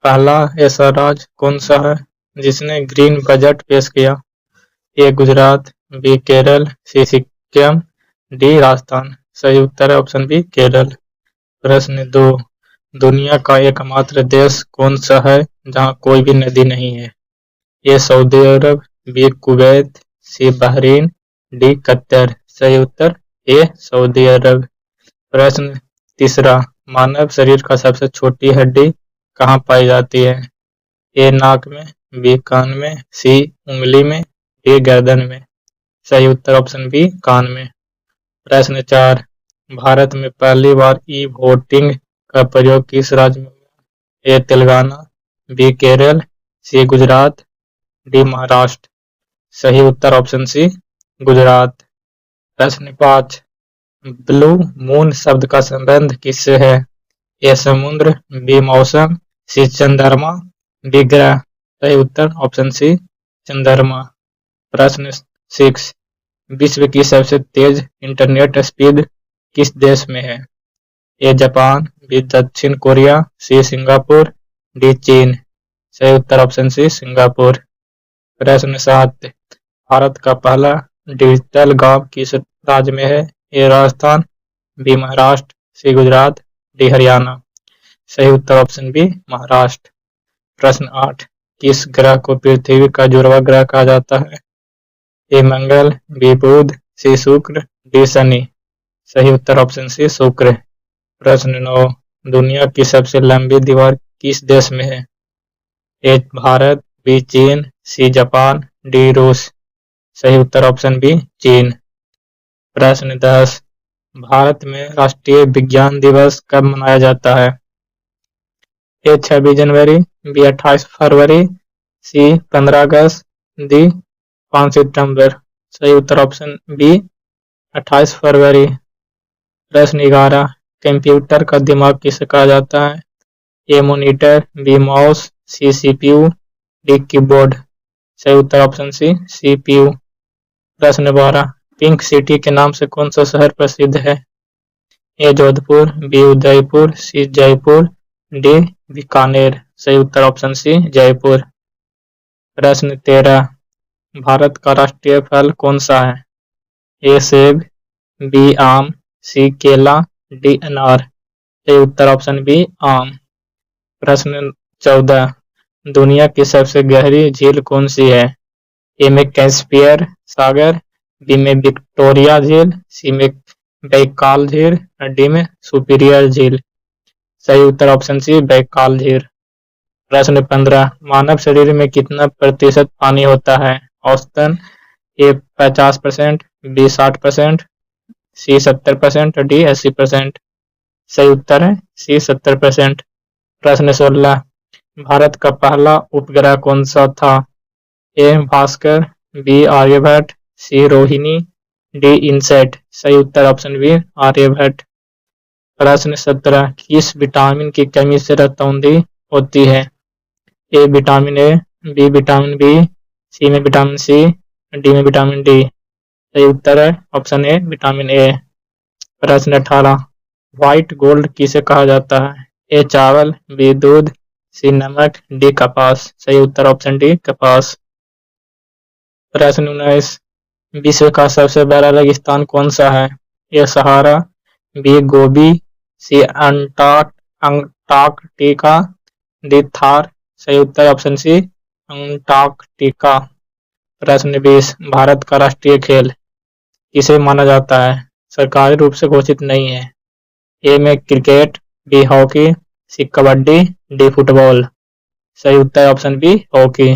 पहला ऐसा राज्य कौन सा है जिसने ग्रीन बजट पेश किया? ए गुजरात, बी केरल, सी सिक्किम, डी राजस्थान। सही उत्तर है ऑप्शन बी केरल। प्रश्न 2, दुनिया का एकमात्र देश कौन सा है जहां कोई भी नदी नहीं है? ए सऊदी अरब, बी कुवैत, सी बहरीन, डी कतर। सही उत्तर ए सऊदी अरब। प्रश्न 3, मानव शरीर का सबसे छोटी हड्डी कहाँ पाई जाती है? ए नाक में, बी कान में, सी उंगली में, डी गर्दन में। सही उत्तर ऑप्शन बी कान में। प्रश्न 4, भारत में पहली बार ई वोटिंग का प्रयोग किस राज्य में हुआ? ए तेलंगाना, बी केरल, सी गुजरात, डी महाराष्ट्र। सही उत्तर ऑप्शन सी गुजरात। प्रश्न 5, ब्लू मून शब्द का संबंध किससे है? ए समुद्र, बी मौसम, सी चंद्रमा, डी ग्रह। सही उत्तर ऑप्शन सी चंद्रमा। प्रश्न 6, विश्व की सबसे तेज इंटरनेट स्पीड किस देश में है? ए जापान, बी दक्षिण कोरिया, सी सिंगापुर, डी चीन। सही उत्तर ऑप्शन सी सिंगापुर। प्रश्न 7, भारत का पहला डिजिटल गांव किस राज्य में है? ए राजस्थान, बी महाराष्ट्र, सी गुजरात, डी हरियाणा। सही उत्तर ऑप्शन बी महाराष्ट्र। प्रश्न 8, किस ग्रह को पृथ्वी का जुड़वा ग्रह कहा जाता है? ए मंगल, बी बुध, सी शुक्र, डी शनि। सही उत्तर ऑप्शन सी शुक्र। प्रश्न 9, दुनिया की सबसे लंबी दीवार किस देश में है? ए भारत, बी चीन, सी जापान, डी रूस। सही उत्तर ऑप्शन बी चीन। प्रश्न 10, भारत में राष्ट्रीय विज्ञान दिवस कब मनाया जाता है? ए 26 जनवरी, बी 28 फरवरी, सी 15 अगस्त, डी 5 सितंबर। सही उत्तर ऑप्शन बी 28 फरवरी। प्रश्न 11, कंप्यूटर का दिमाग किसे कहा जाता है? A monitor, B mouse, C CPU, D keyboard. सही उत्तर ऑप्शन सी सीपीयू। प्रश्न 12, पिंक सिटी के नाम से कौन सा शहर प्रसिद्ध है? ए जोधपुर, बी उदयपुर, सी जयपुर, डी बीकानेर। सही उत्तर ऑप्शन सी जयपुर। प्रश्न 13, भारत का राष्ट्रीय फल कौन सा है? ए सेब, बी आम, सी केला, डी अनार। सही उत्तर ऑप्शन बी आम। प्रश्न 14, दुनिया की सबसे गहरी झील कौन सी है? ए में कैस्पियर सागर, बी में विक्टोरिया झील, सी में बैकाल झील, डी में सुपीरियर झील। सही उत्तर ऑप्शन सी बैकाल झील। प्रश्न 15, मानव शरीर में कितना प्रतिशत पानी होता है? औसतन ए 50%, बी 60%, सी 70%, डी 80%। सही उत्तर है सी 70%। प्रश्न 16, भारत का पहला उपग्रह कौन सा था? ए भास्कर, बी आर्यभट्ट, सी रोहिणी, डी इनसेट। सही उत्तर ऑप्शन बी आर्यभट्ट। प्रश्न 17, किस विटामिन की कमी से रतौंधी होती है? A vitamin A, B vitamin B, C में विटामिन सी, डी में विटामिन डी। सही उत्तर है ऑप्शन ए विटामिन ए। प्रश्न 18, व्हाइट गोल्ड किसे कहा जाता है? ए चावल, बी दूध, सी नमक, डी कपास। सही उत्तर ऑप्शन डी कपास। प्रश्न 19, विश्व का सबसे बड़ा रेगिस्तान कौन सा है? ए सहारा, बी गोबी, सी अंटार्कटिका, डी थार। सही उत्तर ऑप्शन सी अंटार्कटिका। प्रश्न 20, भारत का राष्ट्रीय खेल किसे माना जाता है? सरकारी रूप से घोषित नहीं है। ए में क्रिकेट, बी हॉकी, सी कबड्डी, डी फुटबॉल। सही उत्तर ऑप्शन बी हॉकी।